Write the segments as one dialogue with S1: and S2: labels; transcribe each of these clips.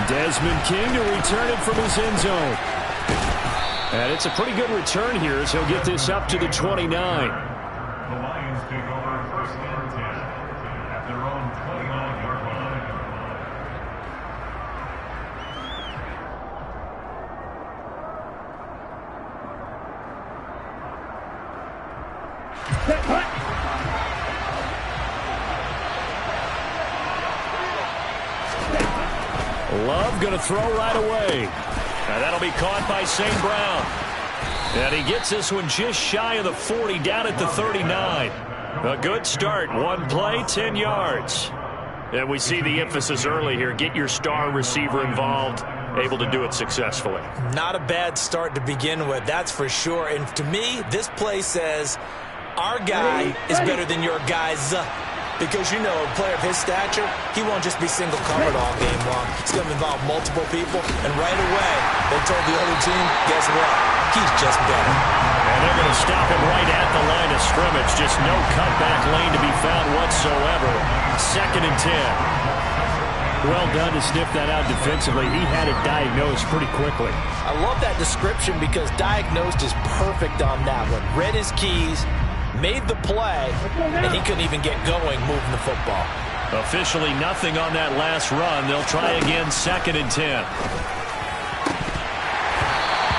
S1: Desmond King to return it from his end zone. And it's a pretty good return here as he'll get this up to the 29.
S2: The Lions take over first and 10 at their own 29-yard line.
S1: Love going to throw right away. And that'll be caught by St. Brown. And he gets this one just shy of the 40, down at the 39. A good start. One play, 10 yards. And we see the emphasis early here. Get your star receiver involved, able to do it successfully.
S3: Not a bad start to begin with, that's for sure. And to me, this play says our guy is better than your guy's. Because, you know, a player of his stature, he won't just be single-covered all game long. He's going to involve multiple people. And right away, they told the other team, guess what? He's just better.
S1: And they're going to stop him right at the line of scrimmage. Just no cutback lane to be found whatsoever. 2nd and 10. Well done to sniff that out defensively. He had it diagnosed pretty quickly.
S3: I love that description because diagnosed is perfect on that one. Read his keys, made the play, and he couldn't even get going moving the football.
S1: Officially nothing on that last run. They'll try again, 2nd and 10.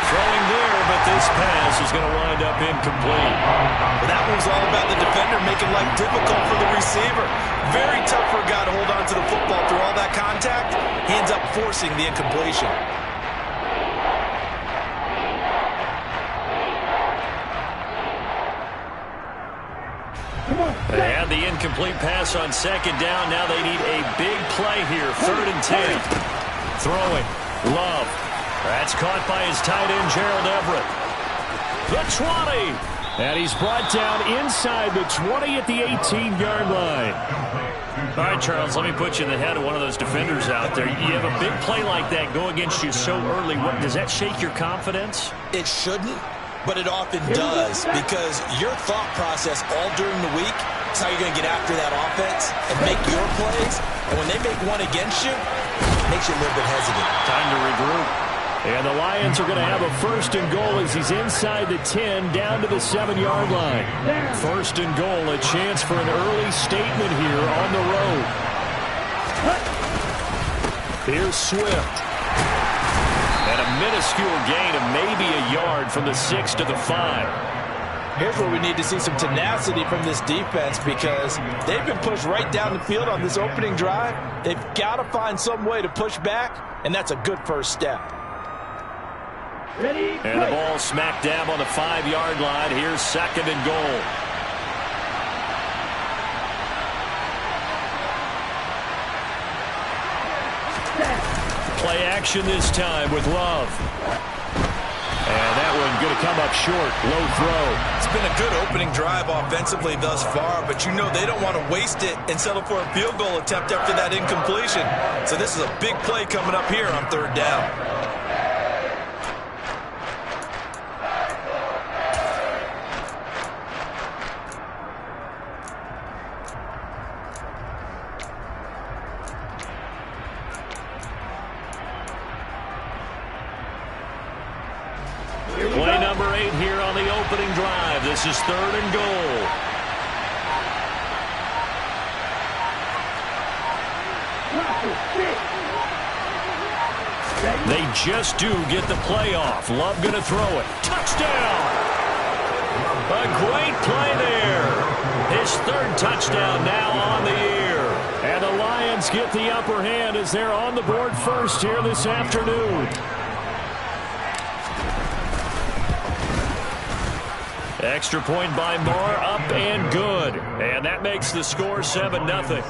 S1: Throwing there, but this pass is going to wind up incomplete.
S3: Well, that one's all about the defender making life difficult for the receiver. Very tough for a guy to hold on to the football through all that contact. He ends up forcing the incompletion.
S1: They had the incomplete pass on 2nd down. Now they need a big play here. 3rd and 10. Throwing. Love. That's caught by his tight end, Gerald Everett. The 20. And he's brought down inside the 20 at the 18-yard line. All right, Charles, let me put you in the head of one of those defenders out there. You have a big play like that go against you so early. Does that shake your confidence?
S3: It shouldn't. But it often does, because your thought process all during the week is how you're going to get after that offense and make your plays. And when they make one against you, it makes you a little bit hesitant.
S1: Time to regroup. And the Lions are going to have a 1st and goal as he's inside the 10, down to the 7-yard line. 1st and goal, a chance for an early statement here on the road. Here's Swift. And a minuscule gain of maybe a yard from the 6 to the 5.
S3: Here's where we need to see some tenacity from this defense because they've been pushed right down the field on this opening drive. They've got to find some way to push back, and that's a good first step.
S1: And the ball smack dab on the 5-yard line. Here's 2nd and goal. Play action this time with Love. And that one going to come up short. Low throw.
S3: It's been a good opening drive offensively thus far, but you know they don't want to waste it and settle for a field goal attempt after that incompletion. So this is a big play coming up here on 3rd down.
S1: Play number 8 here on the opening drive. This is 3rd and goal. They just do get the play off. Love going to throw it. Touchdown! A great play there. His 3rd touchdown now on the year. And the Lions get the upper hand as they're on the board first here this afternoon. Extra point by Moore, up and good. And that makes the score 7-0.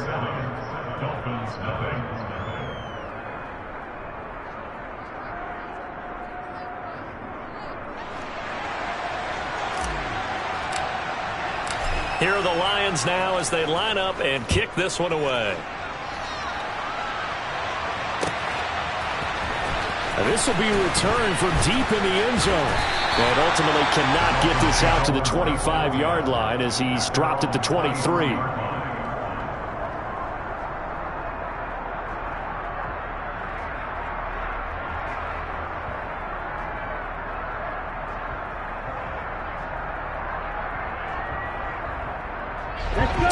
S1: Here are the Lions now as they line up and kick this one away. And this will be returned from deep in the end zone. And ultimately cannot get this out to the 25-yard line as he's dropped at the 23.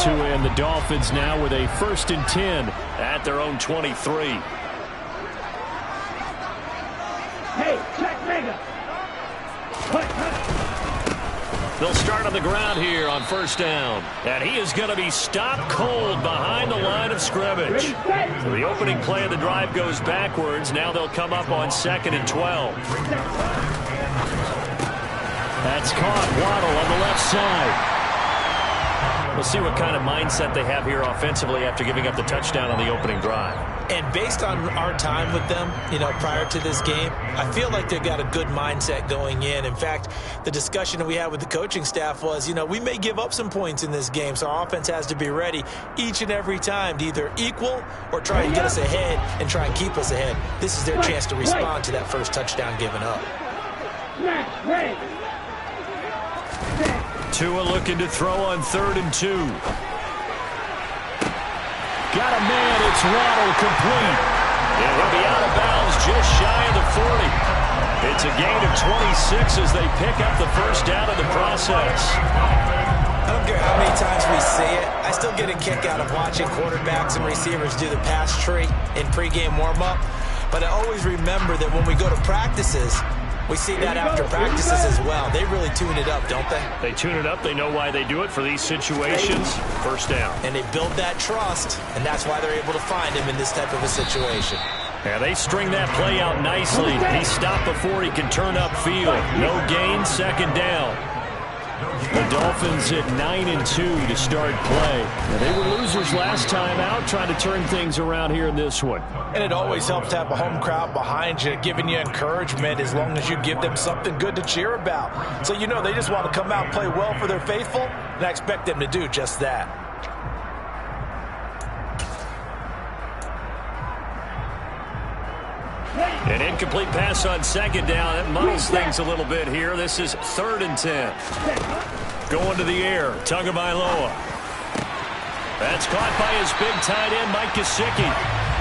S1: Tua and the Dolphins now with a 1st and 10 at their own 23.
S4: Hey, check mega.
S1: They'll start on the ground here on 1st down. And he is going to be stopped cold behind the line of scrimmage. So the opening play of the drive goes backwards. Now they'll come up on 2nd and 12. That's caught. Waddle on the left side. We'll see what kind of mindset they have here offensively after giving up the touchdown on the opening drive.
S3: And based on our time with them, prior to this game, I feel like they've got a good mindset going in. In fact, the discussion that we had with the coaching staff was, we may give up some points in this game, so our offense has to be ready each and every time to either equal or try and get us ahead and try and keep us ahead. This is their chance to respond to that first touchdown given up.
S1: Tua looking to throw on 3rd and 2. Got a man, it's Waddle, complete. And he'll be out of bounds just shy of the 40. It's a gain of 26 as they pick up the 1st down of the process.
S3: I don't care how many times we see it. I still get a kick out of watching quarterbacks and receivers do the pass tree in pregame warm-up. But I always remember that when we go to practices, we see that after practices as well. They really tune it up, don't they?
S1: They tune it up. They know why they do it for these situations. 1st down.
S3: And they build that trust, and that's why they're able to find him in this type of a situation.
S1: Yeah, they string that play out nicely. He stopped before he can turn upfield. No gain, 2nd down. The Dolphins at 9 and 2 to start play. Now, they were losers last time out, trying to turn things around here in this one.
S3: And it always helps to have a home crowd behind you, giving you encouragement as long as you give them something good to cheer about. So they just want to come out and play well for their faithful, and I expect them to do just that.
S1: An incomplete pass on 2nd down. That muddles things a little bit here. This is 3rd and 10. Going to the air. Tagovailoa. That's caught by his big tight end, Mike Gesicki.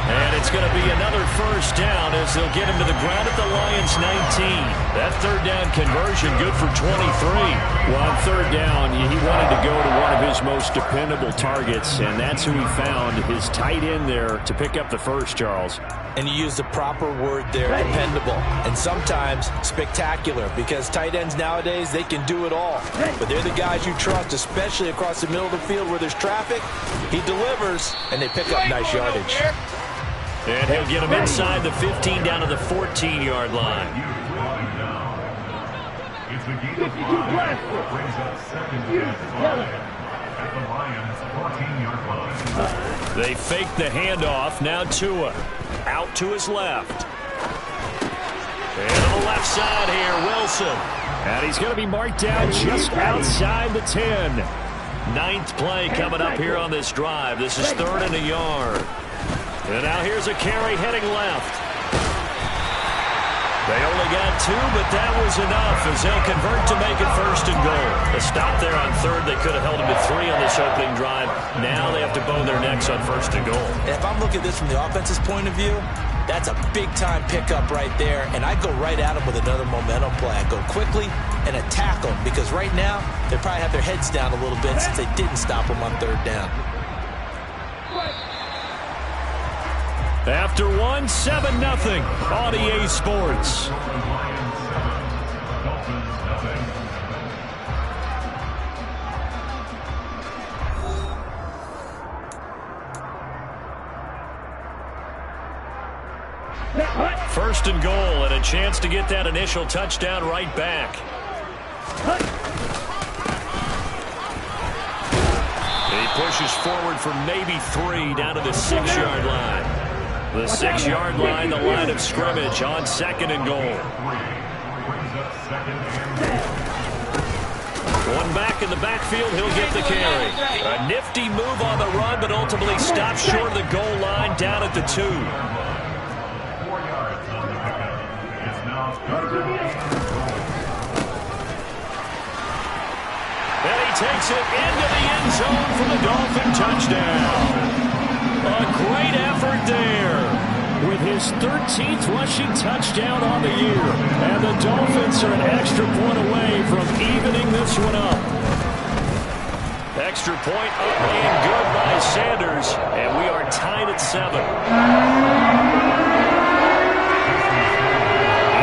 S1: And it's going to be another 1st down as they'll get him to the ground at the Lions' 19. That 3rd down conversion good for 23. Well, on 3rd down, he wanted to go to one of his most dependable targets, and that's who he found, his tight end there, to pick up the 1st, Charles.
S3: And you use the proper word there, dependable, and sometimes spectacular, because tight ends nowadays, they can do it all. But they're the guys you trust, especially across the middle of the field where there's traffic. He delivers, and they pick up nice yardage.
S1: And he'll get him inside the 15 down to the 14-yard line.
S2: It's a gain of 5. Brings up 2nd and 5 at the Lions' 14-yard line.
S1: They fake the handoff. Now Tua out to his left. And on the left side here, Wilson. And he's going to be marked down just outside the 10. 9th play coming up here on this drive. This is 3rd and a yard. And now here's a carry heading left. They only got 2, but that was enough as they'll convert to make it 1st and goal. A stop there on 3rd. They could have held him to 3 on this opening drive. Now they have to bow their necks on 1st and goal.
S3: And if I'm looking at this from the offense's point of view, that's a big-time pickup right there. And I go right at them with another momentum play. I go quickly and attack them because right now they probably have their heads down a little bit since they didn't stop them on 3rd down.
S1: After 1, 7-0 on EA Sports. First and goal and a chance to get that initial touchdown right back. He pushes forward for maybe 3 down to the 6-yard line. The 6-yard line, the line of scrimmage on 2nd and goal. One back in the backfield, he'll get the carry. A nifty move on the run, but ultimately stopped short of the goal line down at the 2.
S2: 4 yards on the pickup. It's now 3rd and 10.
S1: And he takes it into the end zone for the Dolphin touchdown. A great effort there with his 13th rushing touchdown on the year. And the Dolphins are an extra point away from evening this one up. Extra point up and good by Sanders. And we are tied at 7.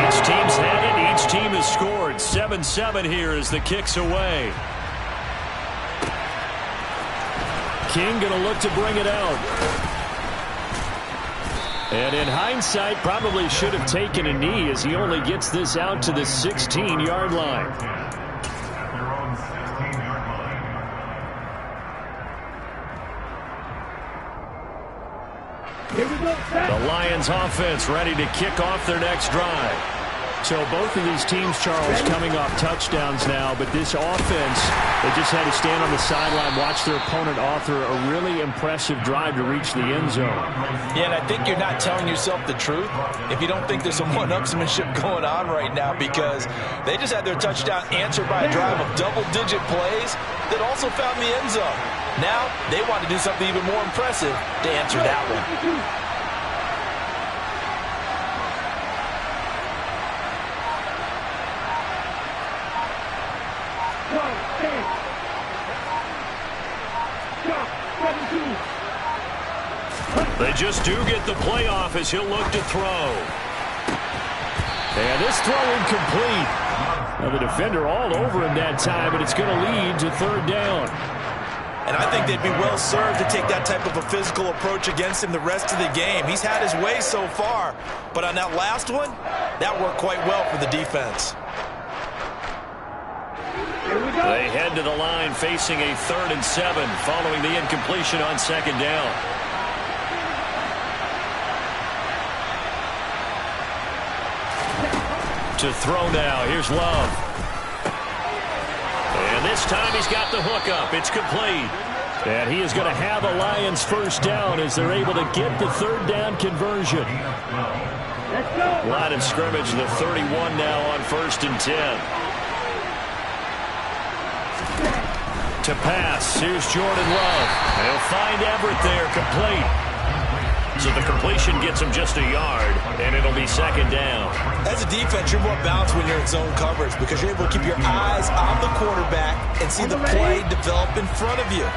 S1: Each team's had it. Each team has scored. 7-7 here as the kick's away. King going to look to bring it out. And in hindsight, probably should have taken a knee as he only gets this out to the 16-yard line. The Lions offense ready to kick off their next drive.
S5: So both of these teams, Charles, coming off touchdowns now, but this offense, they just had to stand on the sideline, watch their opponent author a really impressive drive to reach the end zone.
S3: Yeah, and I think you're not telling yourself the truth if you don't think there's some one-upsmanship going on right now, because they just had their touchdown answered by a drive of double-digit plays that also found the end zone. Now they want to do something even more impressive to answer that one.
S1: They just do get the playoff as he'll look to throw. And this throw incomplete. Now the defender all over him that time, but it's going to lead to third down.
S3: And I think they'd be well served to take that type of a physical approach against him the rest of the game. He's had his way so far, but on that last one, that worked quite well for the defense.
S1: They head to the line facing a 3rd and 7 following the incompletion on 2nd down. To throw now. Here's Love. And this time he's got the hook up. It's complete. And he is going to have a Lions first down as they're able to get the 3rd down conversion. Line of scrimmage, the 31 now on 1st and 10. To pass. Here's Jordan Love. He'll find Everett there, complete. So the completion gets him just a yard, and it'll be 2nd down.
S3: As a defense, you're more balanced when you're in zone coverage because you're able to keep your eyes on the quarterback and see the play develop in front of you.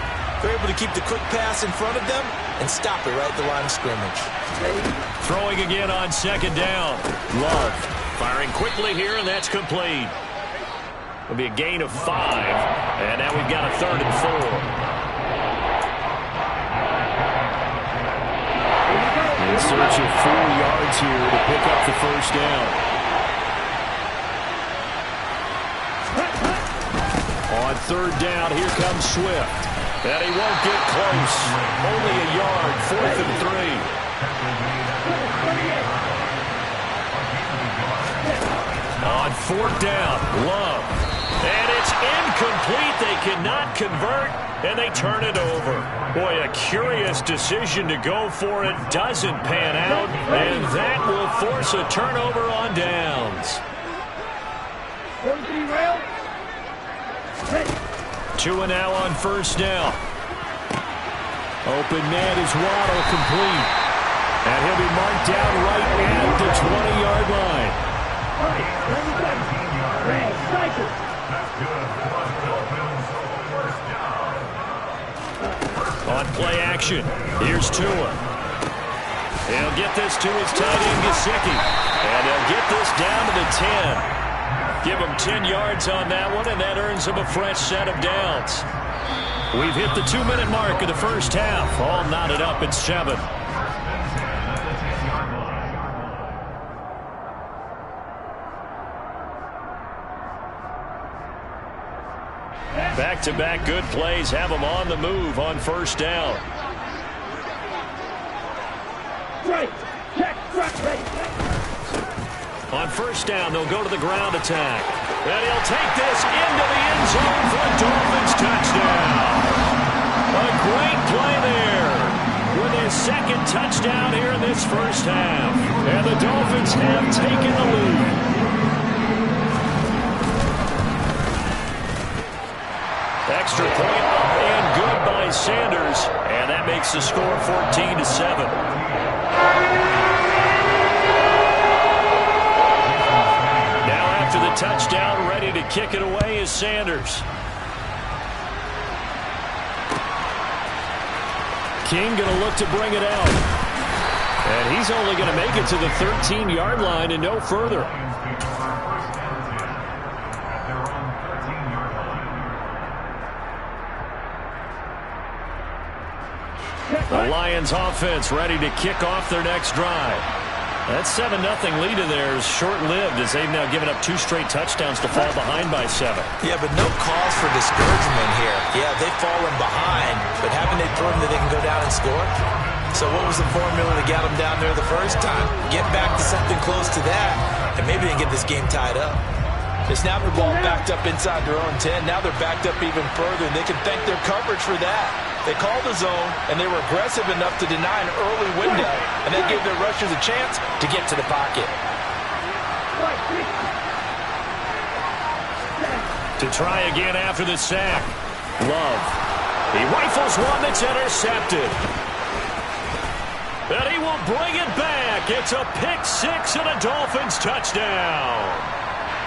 S3: You're able to keep the quick pass in front of them and stop it right at the line of scrimmage.
S1: Throwing again on 2nd down. Love firing quickly here, and that's complete. It'll be a gain of 5, and now we've got a 3rd and 4. In search of 4 yards here to pick up the first down. On 3rd down, here comes Swift. And he won't get close. Only a yard, 4th and 3. On 4th down, Love. And it's incomplete. They cannot convert, and they turn it over. Boy, a curious decision to go for it. Doesn't pan out, and that will force a turnover on downs. 2 and now on 1st down. Open man is Waddle, complete. And he'll be marked down right at the 20-yard line. On play action, here's Tua. He'll get this to his tight end, Gesicki. And he'll get this down to the 10. Give him 10 yards on that one, and that earns him a fresh set of downs. We've hit the 2-minute mark of the first half. All knotted up at 7. Back-to-back good plays have them on the move on 1st down. On 1st down, they'll go to the ground attack. And he'll take this into the end zone for a Dolphins touchdown. A great play there with his 2nd touchdown here in this first half. And the Dolphins have taken the lead. Extra point up and good by Sanders, and that makes the score 14-7. Now after the touchdown, ready to kick it away is Sanders.
S5: King going to look to bring it out. And he's only going to make it to the 13-yard line and no further. The Lions offense ready to kick off their next drive. That 7-0 lead of theirs short-lived as they've now given up 2 straight touchdowns to fall behind by 7.
S3: Yeah, but no cause for discouragement here. Yeah, they've fallen behind, but haven't they proven that they can go down and score? So what was the formula to get them down there the first time? Get back to something close to that, and maybe they can get this game tied up. They snapped the ball backed up inside their own 10. Now they're backed up even further, and they can thank their coverage for that. They called the zone, and they were aggressive enough to deny an early window, and that gave their rushers a chance to get to the pocket.
S1: To try again after the sack. Love. He rifles one that's intercepted. And he will bring it back. It's a pick-6 and a Dolphins touchdown.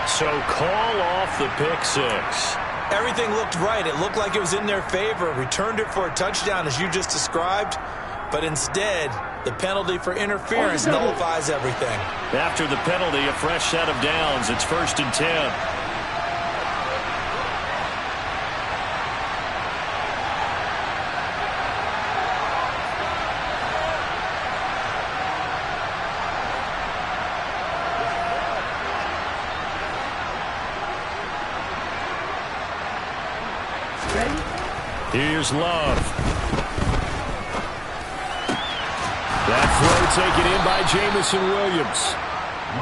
S1: So call off the pick-6.
S3: Everything looked right. It looked like it was in their favor. Returned it for a touchdown, as you just described. But instead, the penalty for interference nullifies everything.
S1: After the penalty, a fresh set of downs. It's 1st and 10. Here's Love. That throw taken in by Jameson Williams.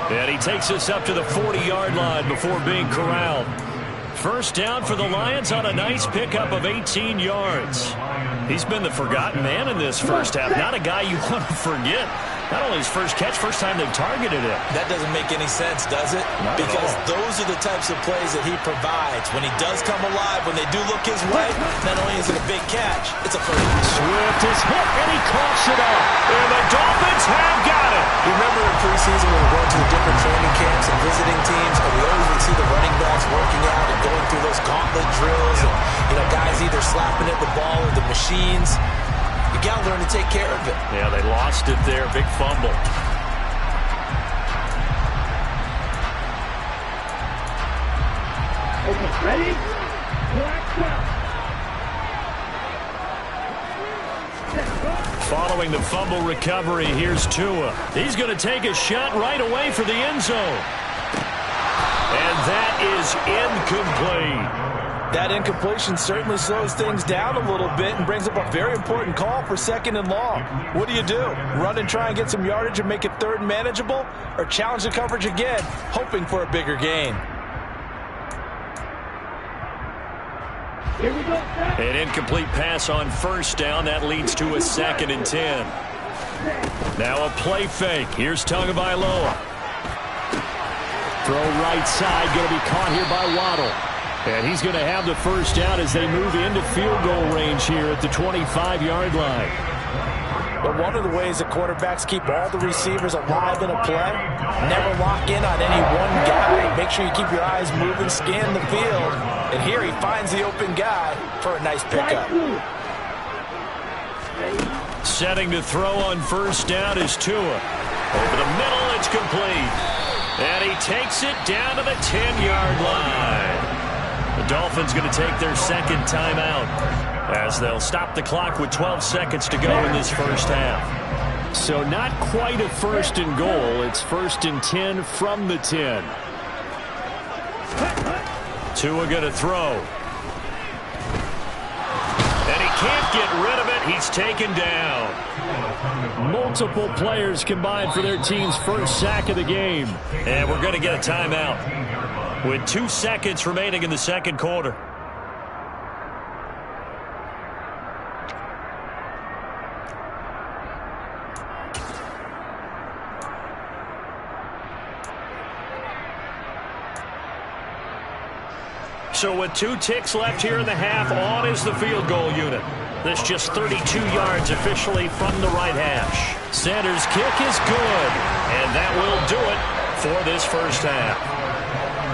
S1: And he takes us up to the 40-yard line before being corralled. First down for the Lions on a nice pickup of 18 yards. He's been the forgotten man in this first half. Not a guy you want to forget. Not only his first catch, first time they've targeted him.
S3: That doesn't make any sense, does it? Because those are the types of plays that he provides. When he does come alive, when they do look his way, not only is it a big catch, it's a first.
S1: Swift is hit, and he coughs it up. And the Dolphins have got it.
S3: You remember in preseason when we were going to the different training camps and visiting teams, and we always would see the running backs working out and going through those gauntlet drills, and guys either slapping at the ball or the machines. You got to learn to take care of it.
S1: Yeah, they lost it there. Big fumble.
S4: Okay, ready?
S1: Following the fumble recovery, here's Tua. He's going to take a shot right away for the end zone. And that is incomplete.
S3: That incompletion certainly slows things down a little bit and brings up a very important call for 2nd and long. What do? Run and try and get some yardage and make it 3rd and manageable? Or challenge the coverage again, hoping for a bigger gain?
S4: Here we go.
S1: An incomplete pass on first down. That leads to a 2nd and 10. Now a play fake. Here's Tagovailoa. Throw right side. Going to be caught here by Waddle. And he's going to have the first down as they move into field goal range here at the 25-yard line.
S3: But one of the ways that quarterbacks keep all the receivers alive in a play, never lock in on any one guy. Make sure you keep your eyes moving, scan the field. And here he finds the open guy for a nice pickup.
S1: Setting to throw on first down is Tua. Over the middle, it's complete. And he takes it down to the 10-yard line. The Dolphins going to take their 2nd timeout as they'll stop the clock with 12 seconds to go in this first half.
S5: So not quite a 1st and goal. It's 1st and 10 from the 10.
S1: Tua going to throw. And he can't get rid of it. He's taken down.
S5: Multiple players combined for their team's first sack of the game.
S1: And we're going to get a timeout with 2 seconds remaining in the 2nd quarter. So with 2 ticks left here in the half, on is the field goal unit. This just 32 yards officially from the right hash. Sanders' kick is good, and that will do it for this first half.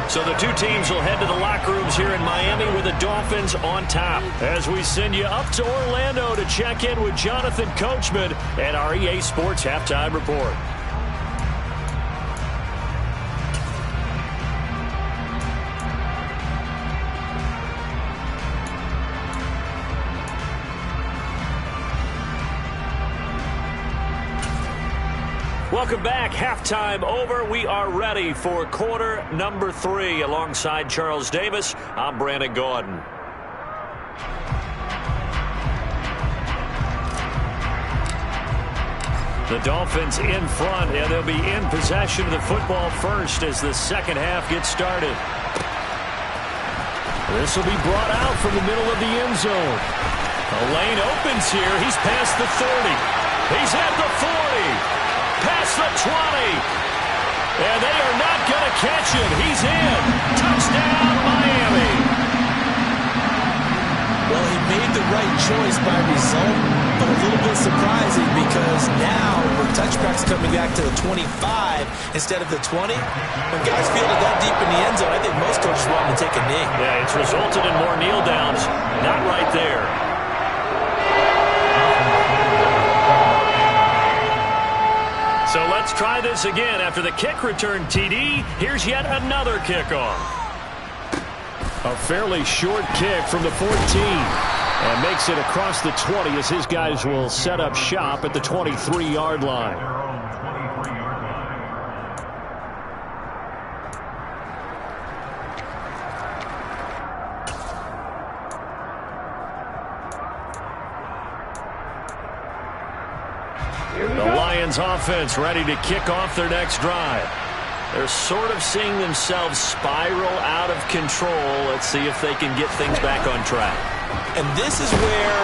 S1: So the two teams will head to the locker rooms here in Miami with the Dolphins on top. As we send you up to Orlando to check in with Jonathan Coachman and our EA Sports Halftime Report. Welcome back. Halftime over. We are ready for quarter number 3. Alongside Charles Davis, I'm Brandon Gaudin. The Dolphins in front, and they'll be in possession of the football first as the second half gets started. This will be brought out from the middle of the end zone. A lane opens here. He's past the 30. He's at the 40. Past the 20. And they are not going to catch him. He's in. Touchdown, Miami.
S3: Well, he made the right choice by result, but a little bit surprising because now with touchbacks coming back to the 25 instead of the 20, when guys fielded that deep in the end zone, I think most coaches want to take a knee.
S1: Yeah, it's resulted in more kneel downs. Not right there. So let's try this again. After the kick return TD, here's yet another kickoff.
S5: A fairly short kick from the 14. And makes it across the 20 as his guys will set up shop at the 23-yard line.
S1: The Lions offense ready to kick off their next drive. They're sort of seeing themselves spiral out of control. Let's see if they can get things back on track.
S3: And this is where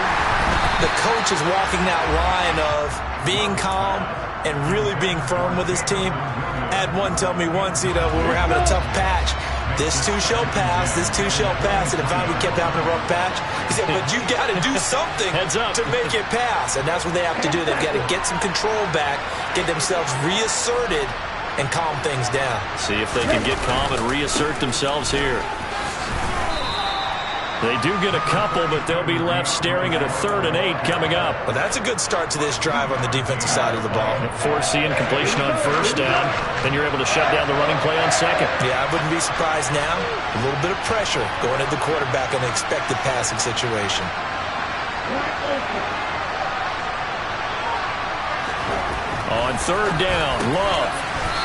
S3: the coach is walking that line of being calm and really being firm with his team. I had one tell me once, when we were having a tough patch, this too shall pass, this too shall pass, and finally we kept having a rough patch. He said, but you got to do something to make it pass, and that's what they have to do. They've got to get some control back, get themselves reasserted, and calm things down.
S1: See if they can get calm and reassert themselves here. They do get a couple, but they'll be left staring at a 3rd and 8 coming up.
S3: Well, that's a good start to this drive on the defensive side of the ball.
S1: Forcing completion on first down. Then you're able to shut down the running play on second.
S3: Yeah, I wouldn't be surprised now. A little bit of pressure going at the quarterback in an expected passing situation.
S1: On 3rd down, Love.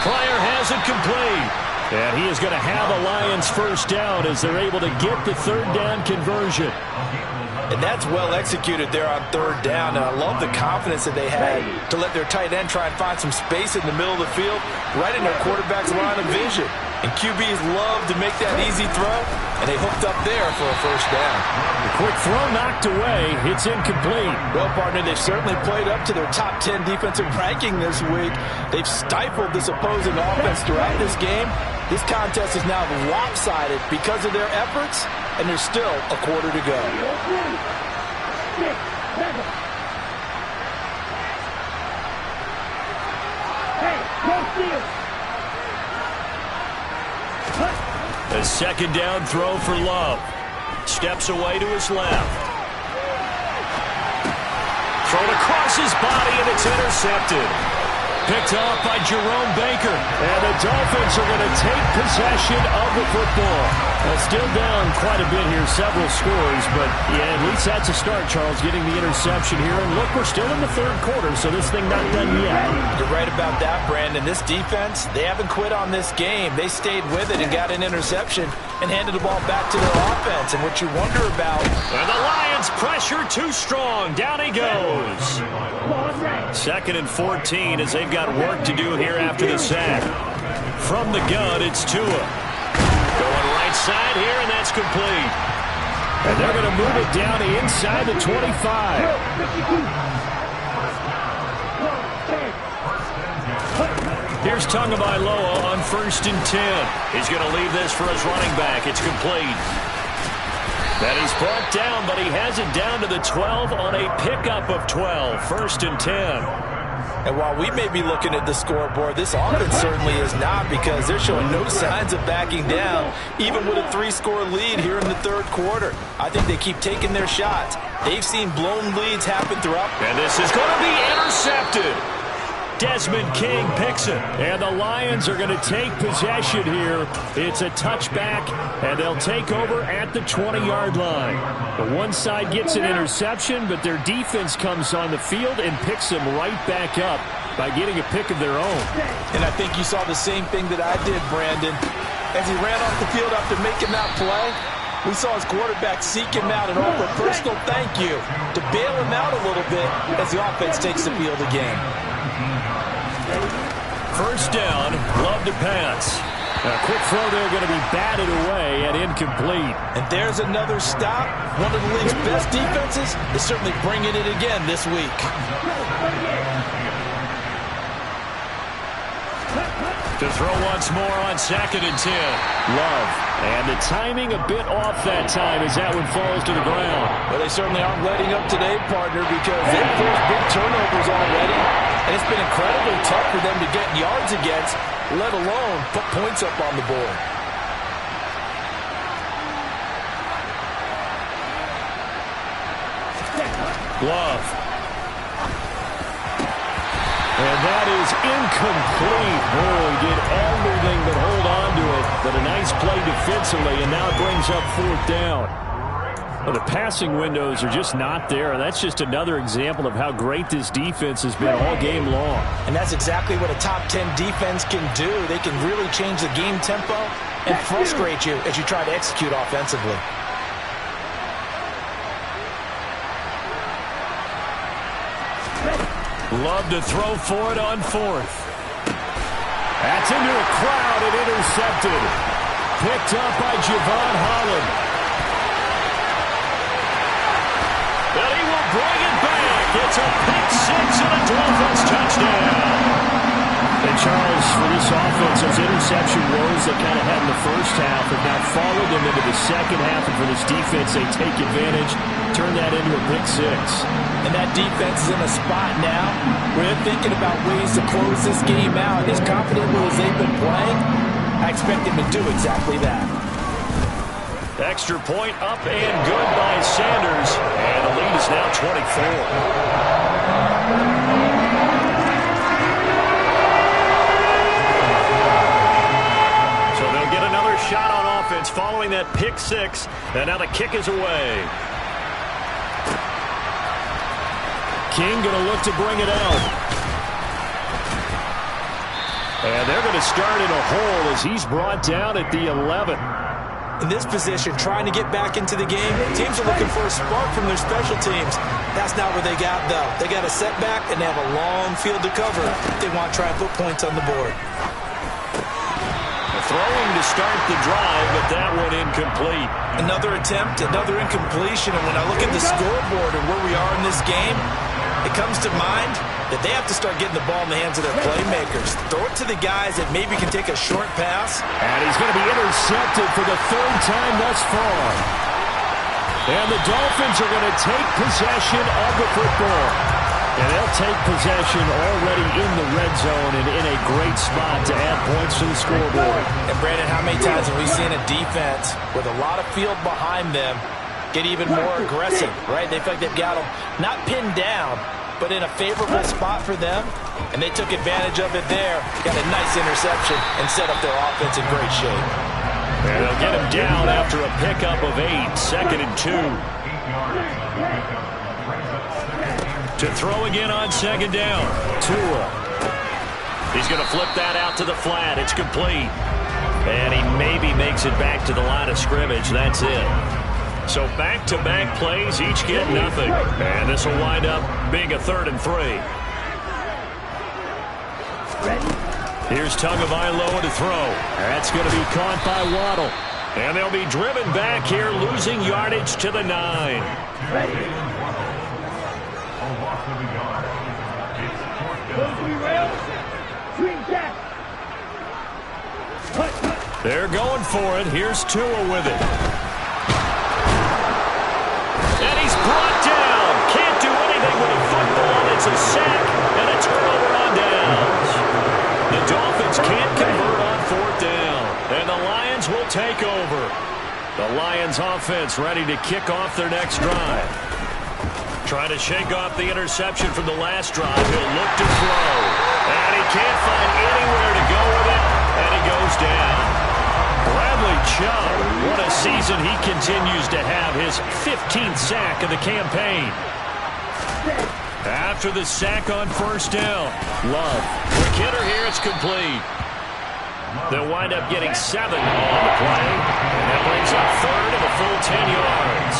S1: Pryor has it complete. And he is going to have a Lions first down as they're able to get the 3rd down conversion.
S3: And that's well executed there on 3rd down. And I love the confidence that they had to let their tight end try and find some space in the middle of the field, right in their quarterback's line of vision. And QBs love to make that easy throw, and they hooked up there for a first down.
S5: The quick throw knocked away. It's incomplete.
S3: Well, partner, they've certainly played up to their top 10 defensive ranking this week. They've stifled this opposing offense throughout this game. This contest is now lopsided because of their efforts, and there's still a quarter to go.
S1: A 2nd down throw for Love. Steps away to his left. Thrown across his body, and it's intercepted. Picked off by Jerome Baker.
S5: And the Dolphins are going to take possession of the football. Well, still down quite a bit here, several scores, but yeah, at least that's a start, Charles, getting the interception here. And look, we're still in the 3rd quarter, so this thing not done yet.
S3: You're right about that, Brandon. This defense, they haven't quit on this game. They stayed with it and got an interception and handed the ball back to their offense. And what you wonder about...
S1: And the Lions pressure too strong. Down he goes. 2nd and 14 as they've got work to do here after the sack. From the gun, it's Tua. Going right side here, and that's complete.
S5: And they're going to move it down inside the 25.
S1: Here's Tagovailoa on 1st and 10. He's going to leave this for his running back. It's complete. That he's brought down, but he has it down to the 12 on a pickup of 12. 1st and 10.
S3: And while we may be looking at the scoreboard, this offense certainly is not, because they're showing no signs of backing down, even with a 3-score lead here in the third quarter. I think they keep taking their shots. They've seen blown leads happen throughout.
S1: And this is going to be intercepted. Desmond King picks it.
S5: And the Lions are going to take possession here. It's a touchback, and they'll take over at the 20-yard line. The one side gets an interception, but their defense comes on the field and picks them right back up by getting a pick of their own.
S3: And I think you saw the same thing that I did, Brandon. As he ran off the field after making that play, we saw his quarterback seek him out and offer a personal thank you to bail him out a little bit as the offense takes the field again.
S1: First down, Love to pass.
S5: A quick throw there going to be batted away and incomplete.
S3: And there's another stop. One of the league's best defenses is certainly bringing it again this week.
S1: To throw once more on 2nd and 10.
S5: Love. And the timing a bit off that time as that one falls to the ground.
S3: Well, they certainly aren't letting up today, partner, because they've forced big turnovers already. And it's been incredibly tough for them to get yards against, let alone put points up on the board.
S1: Love.
S5: And that is incomplete. Oh, he did everything but hold on to it. But a nice play defensively, and now it brings up 4th down. Well, the passing windows are just not there. That's just another example of how great this defense has been all game long.
S3: And that's exactly what a top 10 defense can do. They can really change the game tempo and frustrate you as you try to execute offensively.
S1: Love to throw for it on 4th. That's into a crowd and intercepted. Picked up by Javon Holland. And he will bring it back. It's a pick 6 and a Dolphins touchdown.
S5: And Charles, for this offense, those interception woes they kind of had in the first half have now followed them into the second half. And for this defense, they take advantage, turn that into a pick 6.
S3: And that defense is in a spot now where they're thinking about ways to close this game out. As confidently as they've been playing, I expect them to do exactly that.
S1: Extra point up and good by Sanders. And the lead is now 24. Shot on offense following that pick 6, and now the kick is away.
S5: King going to look to bring it out.
S1: And they're going to start in a hole as he's brought down at the 11.
S3: In this position, trying to get back into the game, teams are looking for a spark from their special teams. That's not what they got, though. They got a setback, and they have a long field to cover. They want to try and put points on the board.
S1: Throwing to start the drive, but that one incomplete.
S3: Another attempt, another incompletion, and when I look at the scoreboard and where we are in this game, it comes to mind that they have to start getting the ball in the hands of their playmakers. Throw it to the guys that maybe can take a short pass.
S5: And he's going to be intercepted for the 3rd time thus far. And the Dolphins are going to take possession of the football. And they'll take possession already in the red zone and in a great spot to add points to the scoreboard.
S3: And, Brandon, how many times have we seen a defense with a lot of field behind them get even more aggressive, right? They feel like they've got them not pinned down, but in a favorable spot for them, and they took advantage of it there, got a nice interception, and set up their offense in great shape.
S1: And they'll get him down after a pickup of 8, 2nd and 2. To throw again on 2nd down. Tua. He's going to flip that out to the flat. It's complete. And he maybe makes it back to the line of scrimmage. That's it. So back-to-back plays, each get nothing. And this will wind up being a 3rd and 3. Here's Tagovailoa to throw. That's going to be caught by Waddle. And they'll be driven back here, losing yardage to the 9. They're going for it. Here's Tua with it. And he's brought down. Can't do anything with a football. It's a sack and a turnover takeover. The Lions offense ready to kick off their next drive. Trying to shake off the interception from the last drive. He'll look to throw. And he can't find anywhere to go with it. And he goes down. Bradley Chubb, what a season he continues to have. His 15th sack of the campaign. After the sack on first down, Love. Quick hitter here, it's complete. They'll wind up getting 7 on the play. And that brings up third and a full 10 yards.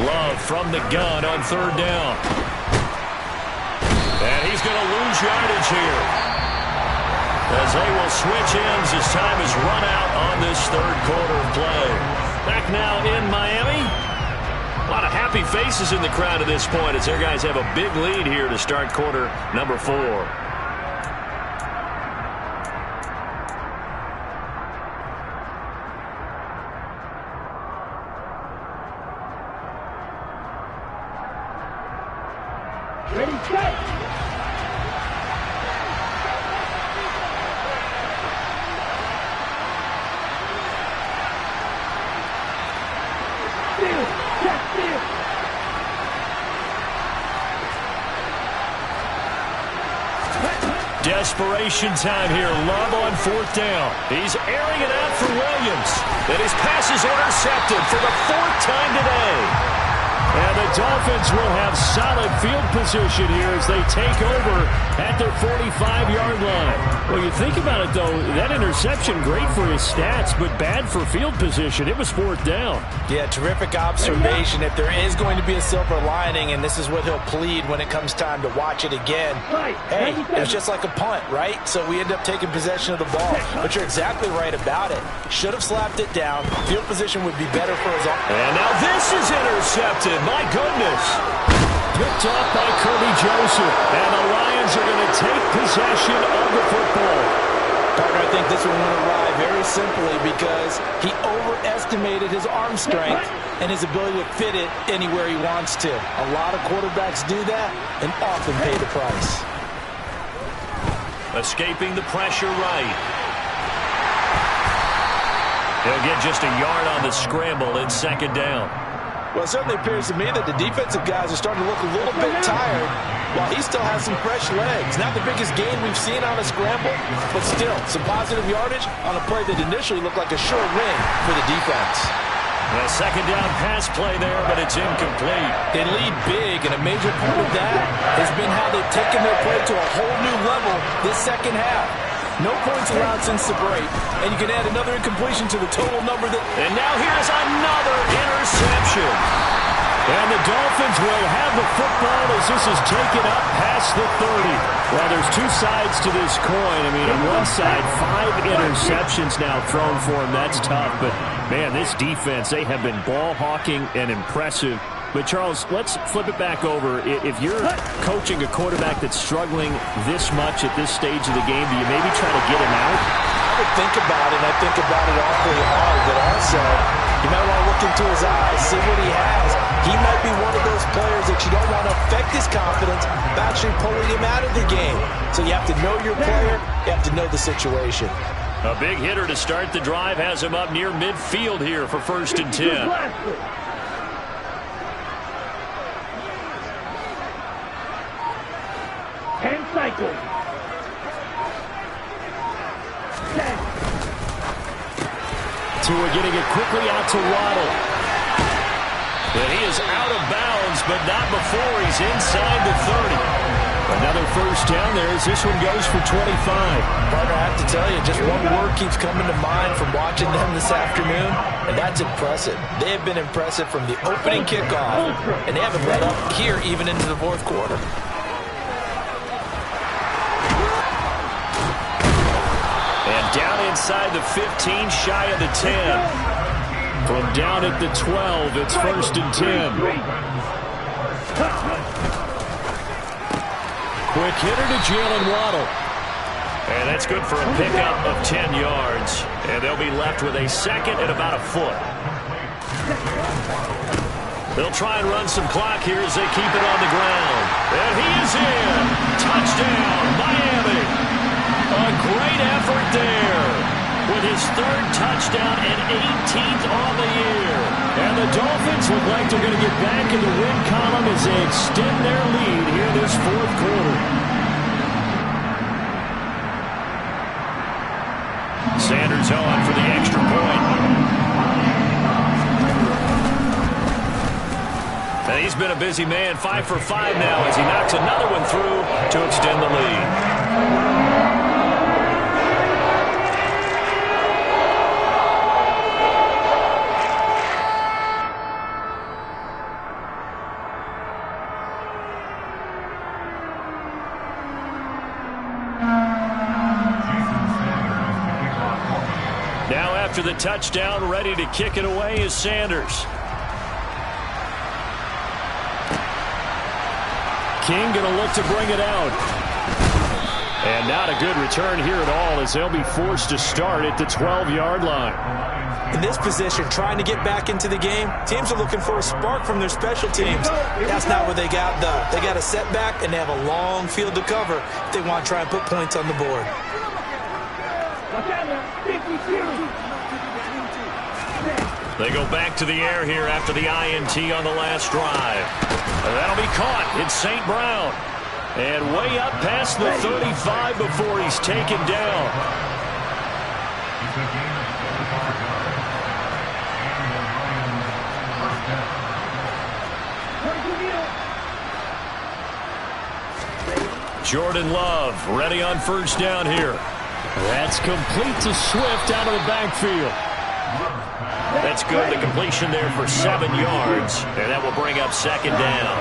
S1: Love from the gun on third down. And he's going to lose yardage here, as they will switch ends as time is run out on this third quarter of play. Back now in Miami. A lot of happy faces in the crowd at this point as their guys have a big lead here to start quarter number 4.
S4: Ready, set. Steal, set, steal.
S1: Desperation time here. Love on fourth down. He's airing it out for Williams. And his pass is intercepted for the 4th time today. And the Dolphins will have solid field position here as they take over at their 45-yard line. Well, you think about it, though, that interception, great for his stats, but bad for field position. It was 4th down.
S3: Yeah, terrific observation. If there is going to be a silver lining, and this is what he'll plead when it comes time to watch it again, hey, it's just like a punt, right? So we end up taking possession of the ball. But you're exactly right about it. Should have slapped it down. Field position would be better for his own.
S1: And now this is intercepted. My goodness. Picked off by Kirby Joseph. And the Lions are going to take possession of the football.
S3: Partner, I think this one went awry very simply because he overestimated his arm strength and his ability to fit it anywhere he wants to. A lot of quarterbacks do that and often pay the price.
S1: Escaping the pressure right. He'll get just a yard on the scramble in 2nd down.
S3: Well, it certainly appears to me that the defensive guys are starting to look a little bit tired while he still has some fresh legs. Not the biggest gain we've seen on a scramble, but still some positive yardage on a play that initially looked like a sure win for the defense.
S1: A 2nd down pass play there, but it's incomplete.
S3: They lead big, and a major part of that has been how they've taken their play to a whole new level this second half. No points allowed since the break, and you can add another incompletion to the total number that...
S1: And now here's another interception. And the Dolphins will have the football as this is taken up past the 30. Well, there's 2 sides to this coin. I mean, on one side, 5 interceptions now thrown for him. That's tough, but, man, this defense, they have been ball hawking and impressive. But, Charles, let's flip it back over. If you're coaching a quarterback that's struggling this much at this stage of the game, do you maybe try to get him out?
S3: I would think about it, and I think about it awfully hard, but also you might want to look into his eyes, see what he has. He might be one of those players that you don't want to affect his confidence by actually pulling him out of the game. So you have to know your player, you have to know the situation.
S1: A big hitter to start the drive has him up near midfield here for 1st and 10.
S4: Hand cycle.
S1: Tua getting it quickly out to Waddle. And he is out of bounds, but not before he's inside the 30. Another 1st down there as this one goes for 25.
S3: Partner, I have to tell you, just one word keeps coming to mind from watching them this afternoon, and that's impressive. They have been impressive from the opening kickoff, and they haven't let up here even into the 4th quarter.
S1: And down inside the 15, shy of the 10. From down at the 12, it's 1st and 10. Quick hitter to Jalen Waddle. And that's good for a pickup of 10 yards. And they'll be left with a 2nd and about a foot. They'll try and run some clock here as they keep it on the ground. And he is in. Touchdown, Miami. A great effort there with his
S5: third touchdown and 18th on the year. And the Dolphins look like they're going to get back in the win column as they extend their lead here this fourth quarter. Sanders on for the extra point. And he's been a busy man, 5 for 5 now as he knocks another one through to extend the lead. Now after the touchdown, ready to kick it away is Sanders. King going to look to bring it out. And not a good return here at all as they'll be forced to start at the 12-yard line.
S3: In this position, trying to get back into the game, teams are looking for a spark from their special teams. That's not what they got, though. They got a setback, and they have a long field to cover if they want to try and put points on the board.
S1: They go back to the air here after the INT on the last drive. And that'll be caught. It's St. Brown. And way up past the 35 before he's taken down. Jordan Love ready on first down here.
S5: That's complete to Swift out of the backfield.
S1: That's good. The completion there for 7 yards. And that will bring up second down.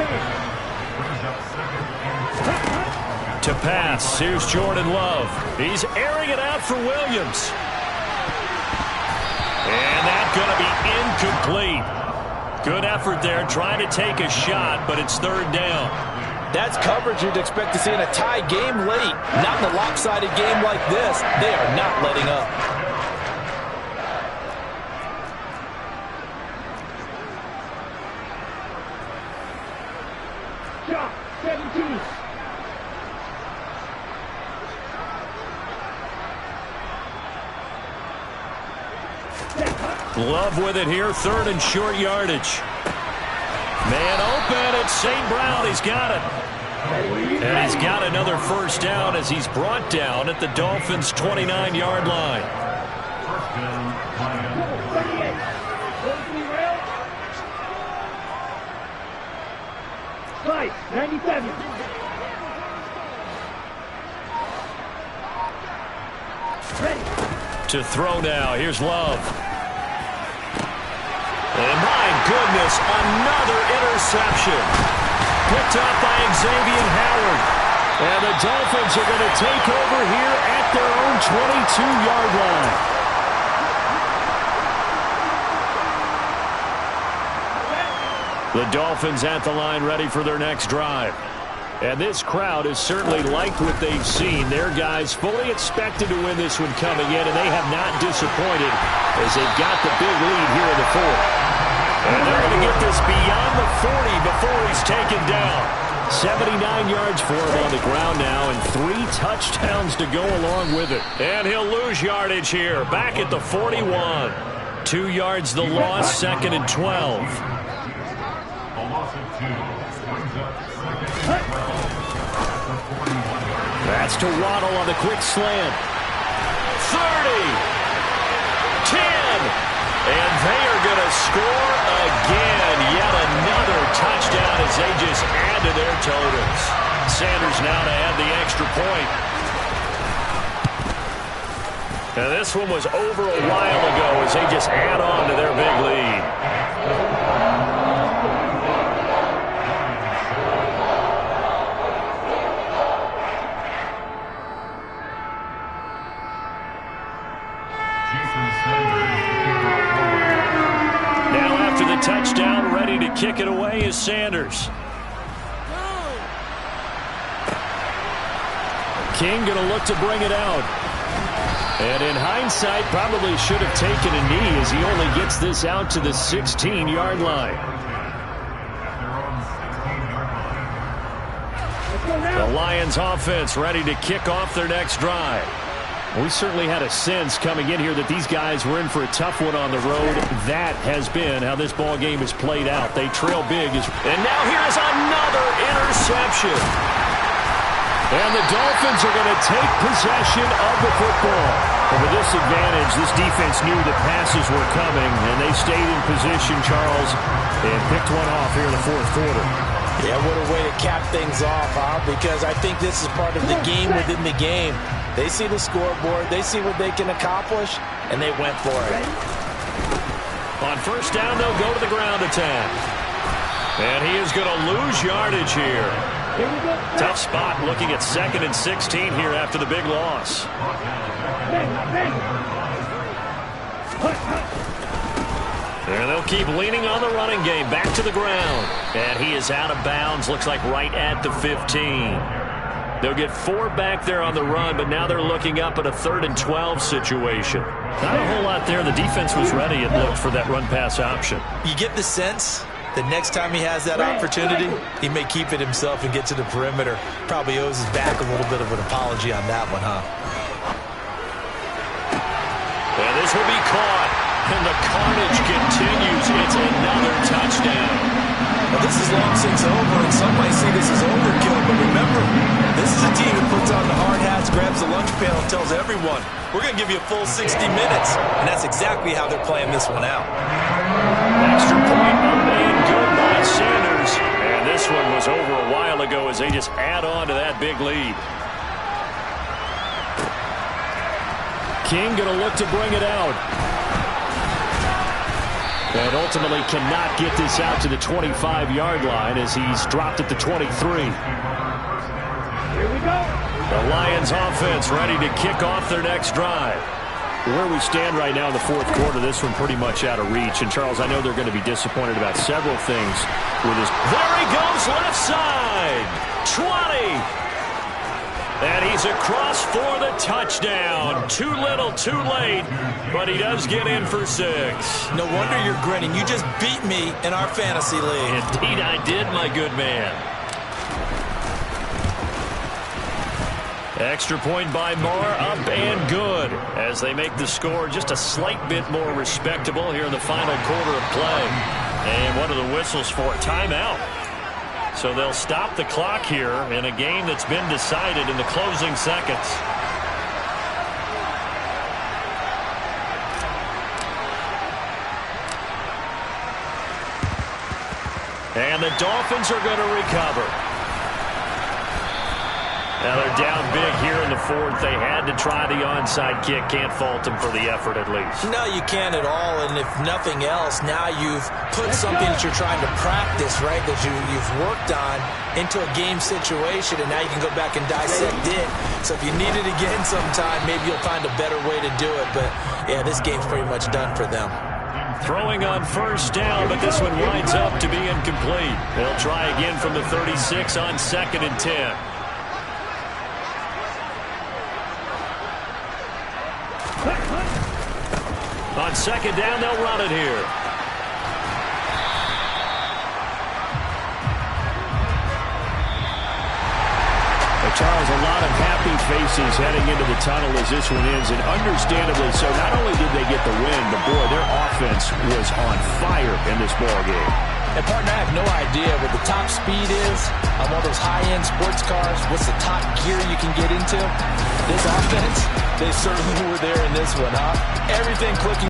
S1: To pass, here's Jordan Love. He's airing it out for Williams. And that's going to be incomplete. Good effort there, trying to take a shot, but it's third down.
S3: That's coverage you'd expect to see in a tie game late. Not in a lopsided game like this. They are not letting up.
S4: Shot 17.
S1: Love with it here, third and short yardage. Man open, it's St. Brown. He's got it. And he's got another first down as he's brought down at the Dolphins' 29-yard line.
S4: Slice, 97. Ready.
S1: To throw now, here's Love. And my goodness, another interception. Picked up by Xavier Howard. And the Dolphins are going to take over here at their own 22-yard line. The Dolphins at the line ready for their next drive. And this crowd has certainly liked what they've seen. Their guys fully expected to win this one coming in, and they have not disappointed as they've got the big lead here in the fourth. And they're going to get this beyond the 40 before he's taken down. 79 yards for him on the ground now, and 3 touchdowns to go along with it. And he'll lose yardage here, back at the 41. 2 yards the loss, second and 12. That's to Waddle on the quick slant. 30, 10, and they are going to score again. Yet another touchdown as they just add to their totals. Sanders now to add the extra point. Now this one was over a while ago as they just add on to their big lead. Touchdown, ready to kick it away is Sanders. King going to look to bring it out. And in hindsight, probably should have taken a knee as he only gets this out to the 16-yard line. The Lions offense ready to kick off their next drive.
S5: We certainly had a sense coming in here that these guys were in for a tough one on the road. That has been how this ball game is played out. They trail big. And now here is another interception. And the Dolphins are going to take possession of the football. And with this advantage, this defense knew the passes were coming, and they stayed in position, Charles, and picked one off here in the fourth quarter.
S3: Yeah, what a way to cap things off, huh? Because I think this is part of the game within the game. They see the scoreboard, they see what they can accomplish, and they went for it.
S1: On first down, they'll go to the ground attack. And he is going to lose yardage here. Tough spot looking at 2nd and 16 here after the big loss. And they'll keep leaning on the running game. Back to the ground. And he is out of bounds. Looks like right at the 15. They'll get 4 back there on the run, but now they're looking up at a 3rd and 12 situation. Not a whole lot there. The defense was ready, it looked, for that run-pass option.
S3: You get the sense that next time he has that opportunity, he may keep it himself and get to the perimeter. Probably owes his back a little bit of an apology on that one, huh?
S1: And this will be caught. And the carnage continues. It's another touchdown.
S3: Well, this is long since over, and some might see this as overkill, but remember, this is a team that puts on the hard hats, grabs the lunch pail, and tells everyone, we're going to give you a full 60 minutes, and that's exactly how they're playing this one out.
S1: Extra point and good by Sanders, and this one was over a while ago as they just add on to that big lead.
S5: King going to look to bring it out. And ultimately cannot get this out to the 25-yard line as he's dropped at the 23.
S4: Here we go.
S1: The Lions offense ready to kick off their next drive.
S5: Where we stand right now in the fourth quarter, this one pretty much out of reach. And, Charles, I know they're going to be disappointed about several things with his.
S1: There he goes, left side. 20. And he's across for the touchdown. Too little, too late, but he does get in for 6.
S3: No wonder you're grinning. You just beat me in our fantasy league.
S1: Indeed I did, my good man. Extra point by Moore, up and good, as they make the score just a slight bit more respectable here in the final quarter of play. And what are the whistles for? Timeout. So they'll stop the clock here in a game that's been decided in the closing seconds. And the Dolphins are going to recover. Now they're down big here in the fourth. They had to try the onside kick. Can't fault them for the effort at least.
S3: No, you can't at all. And if nothing else, now you've put something that you're trying to practice, right, that you've worked on into a game situation, and now you can go back and dissect it. So if you need it again sometime, maybe you'll find a better way to do it. But, yeah, this game's pretty much done for them.
S1: Throwing on first down, but this one winds up to be incomplete. They'll try again from the 36 on 2nd and 10. On 2nd down, they'll run it here.
S5: Charles, a lot of happy faces heading into the tunnel as this one ends, and understandably so. Not only did they get the win, but, boy, their offense was on fire in this ball game.
S3: And, partner, I have no idea what the top speed is on one of those high-end sports cars. What's the top gear you can get into? This offense, they certainly were there in this one, huh? Everything clicking.